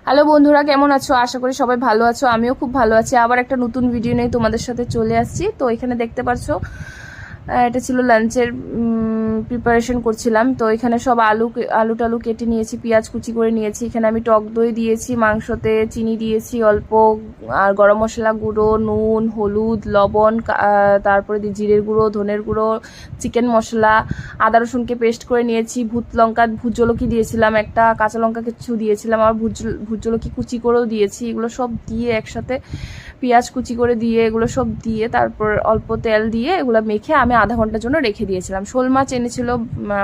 Hello বন্ধুরা, কেমন আছো? আশা করি সবাই ভালো আছো। আমিও খুব ভালো আছি। আবার একটা নতুন ভিডিও নিয়ে তোমাদের সাথে চলে আসছি। তো এখানে দেখতে পাচ্ছ, এটা ছিল লাঞ্চের প্রিপারেশন করছিলাম। তো এখানে সব আলু টালু কেটে নিয়েছি, পেঁয়াজ কুচি করে নিয়েছি। এখানে আমি টক দই দিয়েছি, মাংসতে চিনি দিয়েছি অল্প, আর গরম মশলা গুঁড়ো, নুন, হলুদ, লবণ, তারপরে জিরের গুঁড়ো, ধনের গুঁড়ো, চিকেন মশলা, আদা রসুনকে পেস্ট করে নিয়েছি, ভুত জলকি দিয়েছিলাম, একটা কাঁচা লঙ্কা কিছু দিয়েছিলাম, আর ভুত জলকি কুচি করেও দিয়েছি। এগুলো সব দিয়ে একসাথে পেঁয়াজ কুচি করে দিয়ে এগুলো সব দিয়ে তারপর অল্প তেল দিয়ে এগুলো মেখে আমি আধা ঘন্টার জন্য রেখে দিয়েছিলাম। শোল মাছ এনেছিল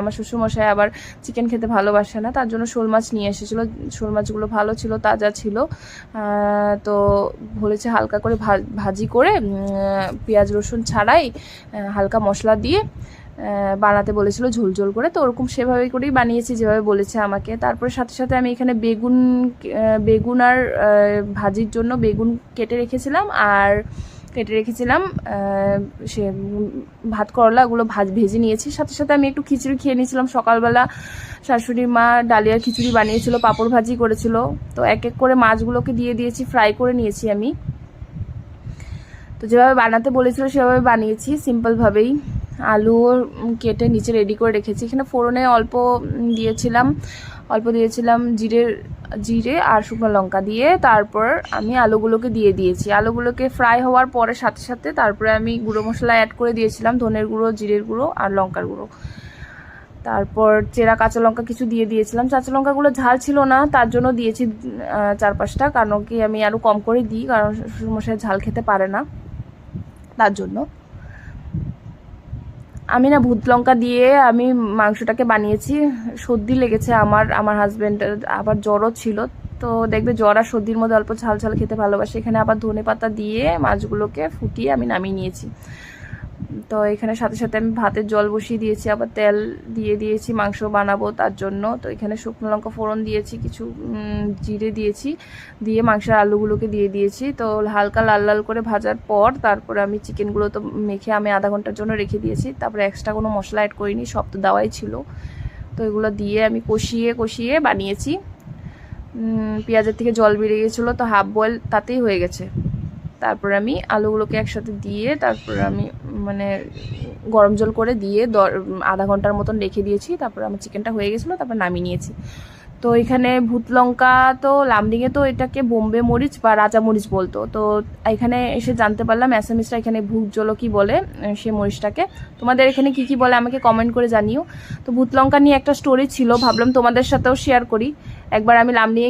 আমার শ্বশুরমশাই, আবার চিকেন খেতে ভালোবাসে না, তার জন্য শোল মাছ নিয়ে এসেছিলো। শোল মাছগুলো ভালো ছিল, তাজা ছিল। তো বলেছে হালকা করে ভাজি করে পেঁয়াজ রসুন ছাড়াই হালকা মশলা দিয়ে বানাতে বলেছিল ঝোল করে। তো ওরকম সেভাবে করেই বানিয়েছি যেভাবে বলেছে আমাকে। তারপরে সাথে সাথে আমি এখানে বেগুন আর ভাজির জন্য বেগুন কেটে রেখেছিলাম, আর কেটে রেখেছিলাম সে ভাত করলা, ওগুলো ভেজে নিয়েছি। সাথে সাথে আমি একটু খিচুড়ি খেয়ে নিয়েছিলাম সকালবেলা। শাশুড়ি মা ডালিয়ার খিচুড়ি বানিয়েছিল, পাঁপড় ভাজি করেছিল। তো এক এক করে মাছগুলোকে দিয়ে দিয়েছি, ফ্রাই করে নিয়েছি আমি। তো যেভাবে বানাতে বলেছিল সেভাবে বানিয়েছি, সিম্পলভাবেই। আলু কেটে নিচে রেডি করে রেখেছি। এখানে ফোড়নে অল্প দিয়েছিলাম জিরে আর শুকনো লঙ্কা দিয়ে। তারপর আমি আলুগুলোকে দিয়ে দিয়েছি। আলুগুলোকে ফ্রাই হওয়ার পরে সাথে সাথে তারপরে আমি গুঁড়ো মশলা অ্যাড করে দিয়েছিলাম, ধনের গুঁড়ো, জিরের গুঁড়ো আর লঙ্কার গুঁড়ো। তারপর চেরা কাঁচা লঙ্কা কিছু দিয়ে দিয়েছিলাম। কাঁচা লঙ্কাগুলো ঝাল ছিল না, তার জন্য দিয়েছি 4-5টা, কারণ কি আমি আরও কম করে দিই, কারণ শ্বশুরমশাই ঝাল খেতে পারে না, তার জন্য। আমি না ভূত লঙ্কা দিয়ে আমি মাংসটাকে বানিয়েছি। সর্দি লেগেছে আমার হাজব্যান্ডের, আবার জ্বরও ছিল। তো দেখবে জ্বর আর সর্দির মধ্যে অল্প ঝাল ঝাল খেতে ভালোবাসে। এখানে আবার ধনেপাতা দিয়ে মাছগুলোকে ফুটিয়ে আমি নামিয়ে নিয়েছি। তো এখানে সাথে সাথে আমি ভাতের জল বসিয়ে দিয়েছি, আবার তেল দিয়ে দিয়েছি মাংস বানাবো তার জন্য। তো এখানে শুকনো লঙ্কা ফোড়ন দিয়েছি, কিছু জিরে দিয়েছি, দিয়ে মাংসের আলুগুলোকে দিয়ে দিয়েছি। তো হালকা লাল লাল করে ভাজার পর তারপরে আমি চিকেনগুলো তো মেখে আমি আধা ঘন্টার জন্য রেখে দিয়েছি। তারপরে এক্সট্রা কোনো মশলা অ্যাড করিনি, সব তো দেওয়াই ছিল। তো এগুলো দিয়ে আমি কষিয়ে বানিয়েছি। পেঁয়াজের থেকে জল বেরিয়ে গেছিলো, তো হাফ বয়েল তাতেই হয়ে গেছে। তারপর আমি আলুগুলোকে একসাথে দিয়ে তারপর আমি গরম জল করে দিয়ে আধা ঘন্টার মতন রেখে দিয়েছি। তারপর আমার চিকেনটা হয়ে গেছিলো, তারপর নামিয়ে নিয়েছি। তো এখানে ভূত লঙ্কা, তো লামডিংয়ে তো এটাকে বোম্বে মরিচ বা রাজা মরিচ বলতো। তো এখানে এসে জানতে পারলাম অ্যাসামিসরা এখানে ভূত জলকি বলে সে মরিচটাকে। তোমাদের এখানে কি বলে আমাকে কমেন্ট করে জানিও। তো ভূত লঙ্কা নিয়ে একটা স্টোরি ছিল, ভাবলাম তোমাদের সাথেও শেয়ার করি। একবার আমি লামডিংয়ে